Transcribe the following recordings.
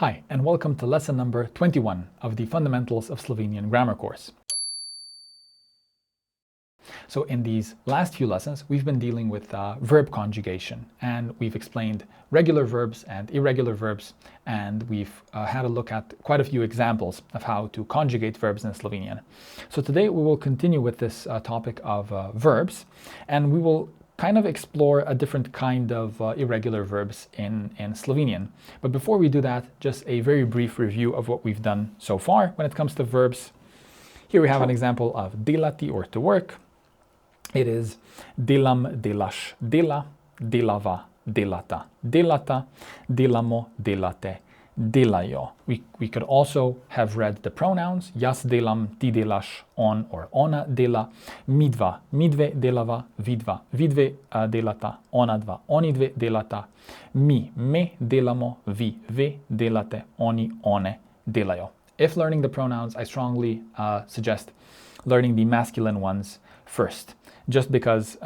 Hi, and welcome to lesson number 21 of the Fundamentals of Slovenian Grammar course. So in these last few lessons, we've been dealing with verb conjugation, and we've explained regular verbs and irregular verbs, and we've had a look at quite a few examples of how to conjugate verbs in Slovenian. So today we will continue with this topic of verbs, and we will kind of explore a different kind of irregular verbs in Slovenian. But before we do that, just a very brief review of what we've done so far when it comes to verbs. Here we have an example of delati, or to work. It is delam, delaš, dela, delava, delata, delata, delamo, delate, delajo. We could also have read the pronouns jaz delam, ti delaš, on or ona dela, midva, midve delava, vidva, vidve delata, ona dva, oni dve delata, mi, me delamo, vi, ve delate, oni, one delajo. If learning the pronouns, I strongly suggest learning the masculine ones first, just because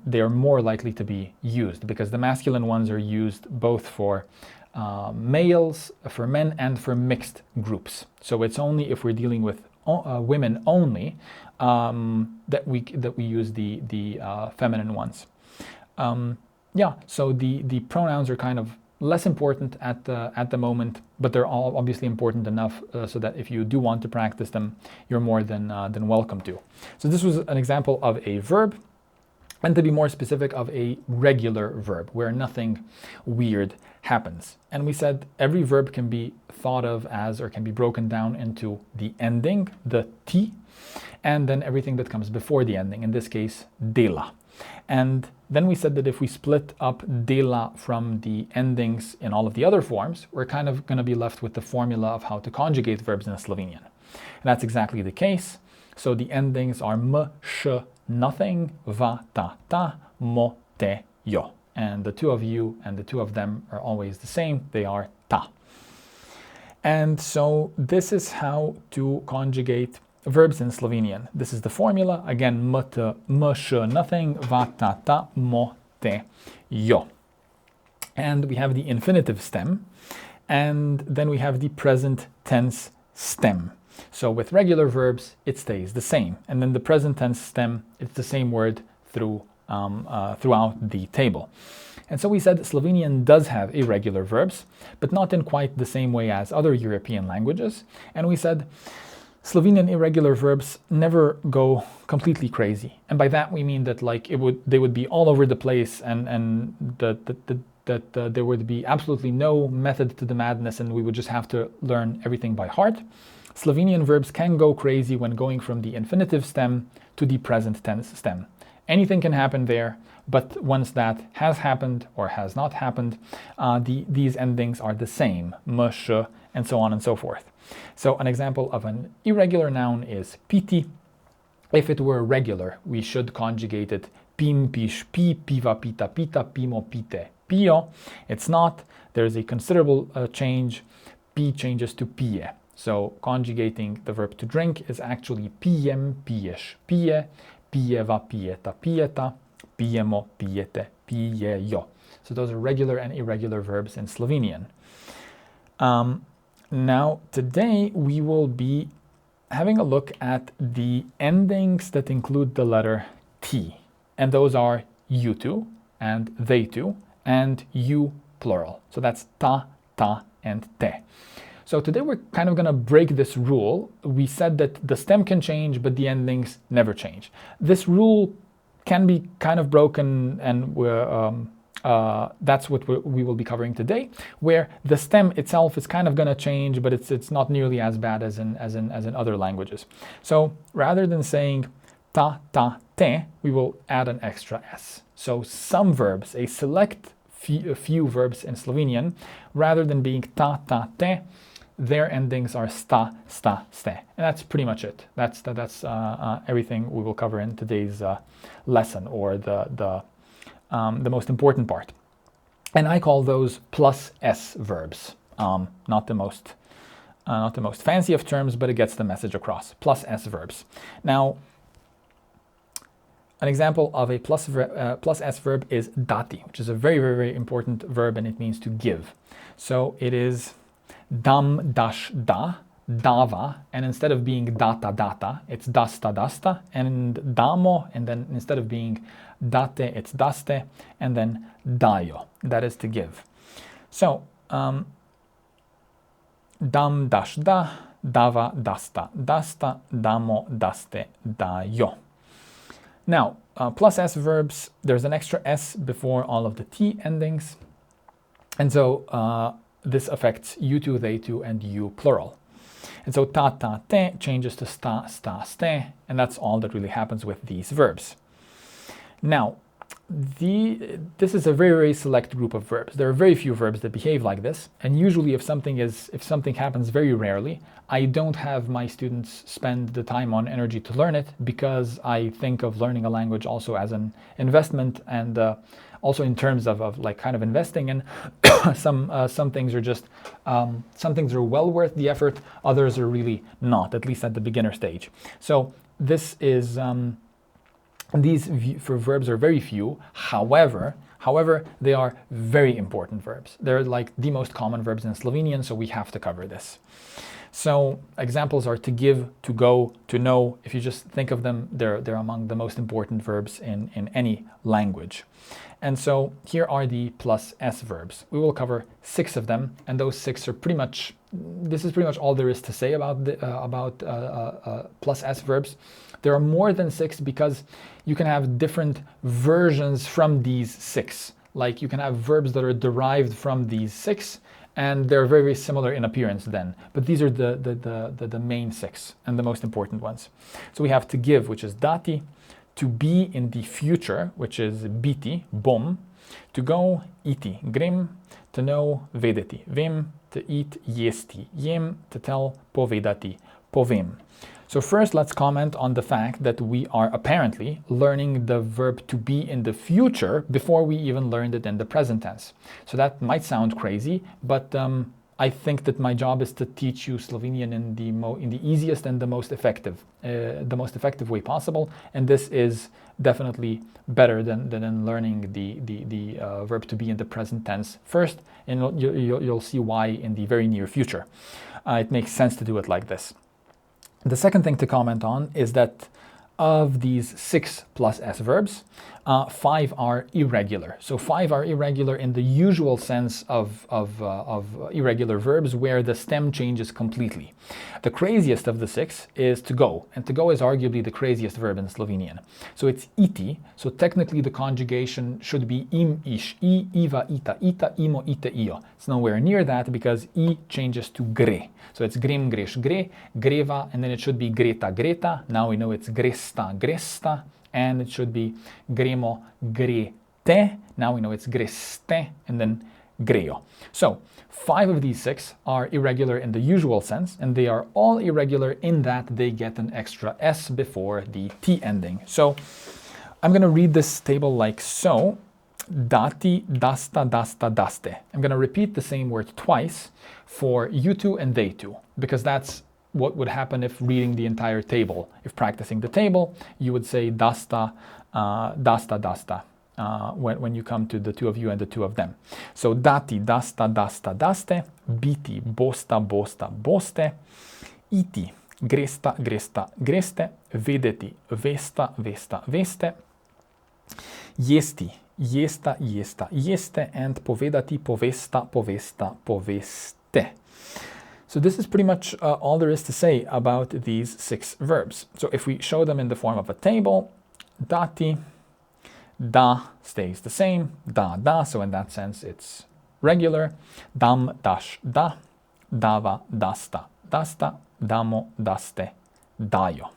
they are more likely to be used, because the masculine ones are used both for males, for men, and for mixed groups. So it's only if we're dealing with women only that we use the feminine ones. So the pronouns are kind of less important at the moment, but they're all obviously important enough so that if you do want to practice them, you're more than welcome to. So this was an example of a verb, and to be more specific, of a regular verb where nothing weird happens. And we said every verb can be thought of as, or can be broken down into the ending, the ti, and then everything that comes before the ending, in this case, dela. And then we said that if we split up dela from the endings in all of the other forms, we're kind of going to be left with the formula of how to conjugate verbs in Slovenian. And that's exactly the case. So the endings are m, sh, nothing, va, ta, mo, te, yo. And the two of you and the two of them are always the same. They are ta. And so this is how to conjugate verbs in Slovenian. This is the formula. Again, m, sh, nothing, va, ta, mo, te, yo. And we have the infinitive stem, and then we have the present tense stem. So with regular verbs, it stays the same. And then the present tense stem, it's the same word throughout the table. And so we said Slovenian does have irregular verbs, but not in quite the same way as other European languages. And we said Slovenian irregular verbs never go completely crazy. And by that we mean that they would be all over the place, and that there would be absolutely no method to the madness, and we would just have to learn everything by heart. Slovenian verbs can go crazy when going from the infinitive stem to the present tense stem. Anything can happen there, but once that has happened or has not happened, these endings are the same, m, sh, and so on and so forth. So an example of an irregular noun is piti. If it were regular, we should conjugate it pim, piš, pi, piva, pita, pita, pimo, pite, pio. It's not. There's a considerable change. Pi changes to pie. So conjugating the verb to drink is actually pijem, piješ, pije, pijeva, pijeta, pijeta, pijemo, pijete, pijejo. So those are regular and irregular verbs in Slovenian. Now, today we will be having a look at the endings that include the letter T. And those are you two, and they two, and you plural. So that's ta, and te. So today we're kind of going to break this rule. We said that the stem can change, but the endings never change. This rule can be kind of broken, and that's what we will be covering today, where the stem itself is kind of going to change, but it's not nearly as bad as in other languages. So rather than saying ta, te, we will add an extra s. So some verbs, a select few verbs in Slovenian, rather than being ta, te, their endings are sta, ste. And that's pretty much it. That's everything we will cover in today's lesson, or the most important part. And I call those plus s verbs. Not the most fancy of terms, but it gets the message across. Plus s verbs. Now, an example of a plus s verb is dati, which is a very, very, very important verb, and it means to give. So it is Dam, dash, da, dava, and instead of being data, data, it's dasta, dasta, and damo, and then instead of being date, it's daste, and then dajo, that is to give. So, dam, dash, da, dava, dasta, dasta, damo, daste, dajo. Now, plus S verbs, there's an extra S before all of the T endings. And so this affects you two, they two, and you plural. And so ta, ta, te changes to sta, sta, ste, and that's all that really happens with these verbs. Now, this is a very, very select group of verbs. There are very few verbs that behave like this, and usually if something happens very rarely, I don't have my students spend the time on energy to learn it, because I think of learning a language also as an investment, and also in terms of like kind of investing in some things are just some things are well worth the effort, others are really not, at least at the beginner stage. So this is these for verbs are very few. However, they are very important verbs. They're like the most common verbs in Slovenian, so we have to cover this. So examples are to give, to go, to know. If you just think of them, they're among the most important verbs in any language. And so here are the plus S verbs. We will cover 6 of them, and those 6 are pretty much, this is pretty much all there is to say about plus S verbs. There are more than 6 because you can have different versions from these 6. Like you can have verbs that are derived from these 6, and they're very, very similar in appearance then. But these are the main 6 and the most important ones. So we have to give, which is dati, to be in the future, which is biti, bom, to go, iti, grem, to know, vedeti, vem, to eat, jesti, jem, to tell, povedati, povem. So first, let's comment on the fact that we are apparently learning the verb to be in the future before we even learned it in the present tense. So that might sound crazy, but I think that my job is to teach you Slovenian in the easiest and the most effective way possible. And this is definitely better than learning the verb to be in the present tense first, and you'll see why in the very near future. It makes sense to do it like this. The second thing to comment on is that of these 6 plus S verbs, 5 are irregular. So 5 are irregular in the usual sense of irregular verbs, where the stem changes completely. The craziest of the 6 is to go, and to go is arguably the craziest verb in Slovenian. So it's iti, so technically the conjugation should be im, ish, I, iva, ita, ita, imo, ite, io. It's nowhere near that because I changes to gre. So it's grem, greš, gre, greva, and then it should be greta, greta. Now we know it's gresta, gresta, and it should be gremo, grete. Now we know it's greste, and then greo. So 5 of these 6 are irregular in the usual sense, and they are all irregular in that they get an extra S before the T ending. So I'm going to read this table like so. Dati, dasta, dasta, daste. I'm going to repeat the same word twice for you two and they two, because that's what would happen if reading the entire table. If practicing the table, you would say dasta, dasta, dasta, when you come to the 2 of you and the 2 of them. So dati, dasta, dasta, daste, biti, bosta, bosta, boste, iti, gresta, gresta, greste, vedeti, vesta, vesta, veste, jesti, jesta, jesta, jeste, and povedati, povesta, povesta, poveste. So this is pretty much all there is to say about these 6 verbs. So if we show them in the form of a table, dati, da stays the same, da, da, so in that sense it's regular, dam, dash, da, dava, dasta, dasta, damo, daste, dajo.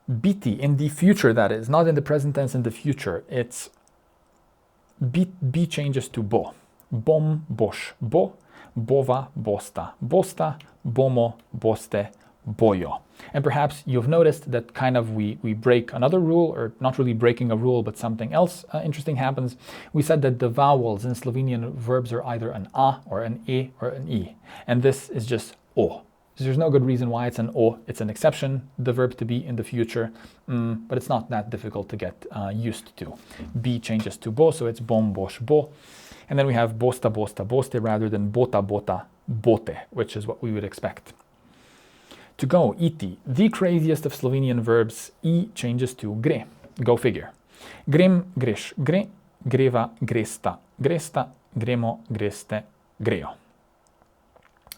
Biti, in the future that is, not in the present tense, in the future, it's B changes to bo. Bom, boš, bo, bova, bosta, bosta, bomo, boste, bojo. And perhaps you've noticed that kind of we break another rule, or not really breaking a rule, but something else interesting happens. We said that the vowels in Slovenian verbs are either an a or an e or an I. And this is just o. There's no good reason why it's an o. It's an exception, the verb to be in the future, but it's not that difficult to get used to. B changes to bo, so it's bom, boš, bo. And then we have bosta, bosta, boste rather than bota, bota, bote, which is what we would expect. To go, iti. The craziest of Slovenian verbs, I changes to gre. Go figure. Grem, greš, gre, greva, gresta, gresta, gremo, greste, greo.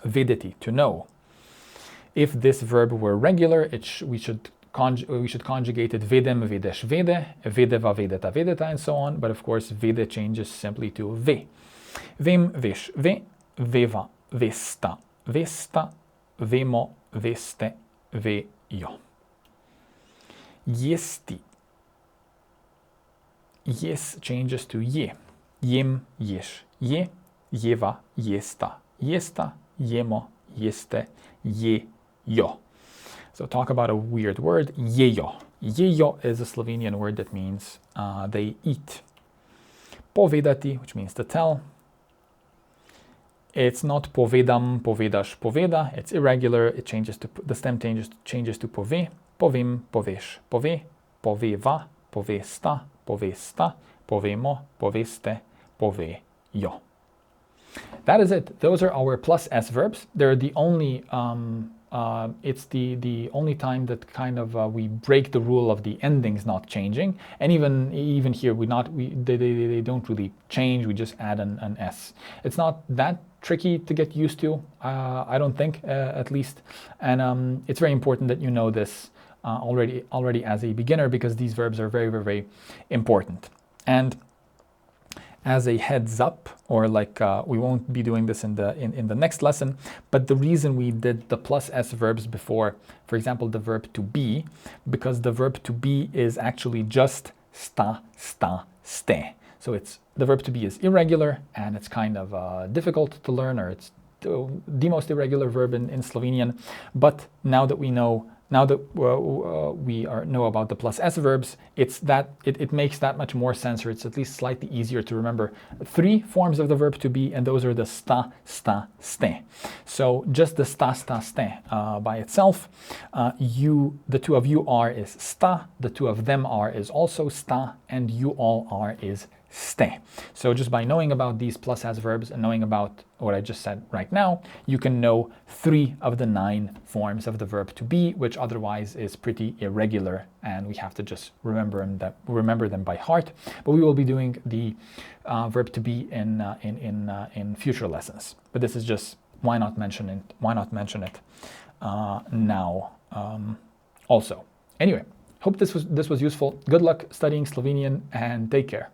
Vedeti, to know. If this verb were regular, we should conjugate it vedem, vedeš, vede, vedeva, vedeta, vedeta, and so on. But of course, vede changes simply to ve. Vem, veš, ve, veva, vesta, vesta, vemo, veste, vejo. Jesti. Jes changes to je. Jem, ješ, je, jeva, jesta, jesta, jemo, jeste, jejo. So talk about a weird word, jejo. Jejo is a Slovenian word that means they eat. Povedati, which means to tell. It's not povedam, povedaš, poveda. It's irregular. It changes to the stem changes to pove, povem, poveš, pove, poveva, povesta, povesta, povemo, poveste, povejo. That is it. Those are our plus S verbs. They're the only it's the only time that kind of we break the rule of the endings not changing, and even here they don't really change. We just add an S. It's not that tricky to get used to, I don't think, at least, and it's very important that you know this already as a beginner, because these verbs are very, very, very important. And as a heads up, or like we won't be doing this in the next lesson, but the reason we did the plus S verbs before, for example, the verb to be, because the verb to be is actually just sta, sta, ste. So the verb to be is irregular, and it's kind of difficult to learn, or it's the most irregular verb in Slovenian. But now that we know about the plus S verbs, it makes that much more sense, or it's at least slightly easier to remember 3 forms of the verb to be, and those are the sta, sta, ste. So just the sta, sta, ste by itself, the two of you are is sta, the two of them are is also sta, and you all are is ste. So just by knowing about these plus S verbs and knowing about what I just said right now, you can know 3 of the 9 forms of the verb to be, which otherwise is pretty irregular, and we have to just remember them by heart. But we will be doing the verb to be in future lessons. But this is just why not mention it now also. Anyway, hope this was useful. Good luck studying Slovenian, and take care.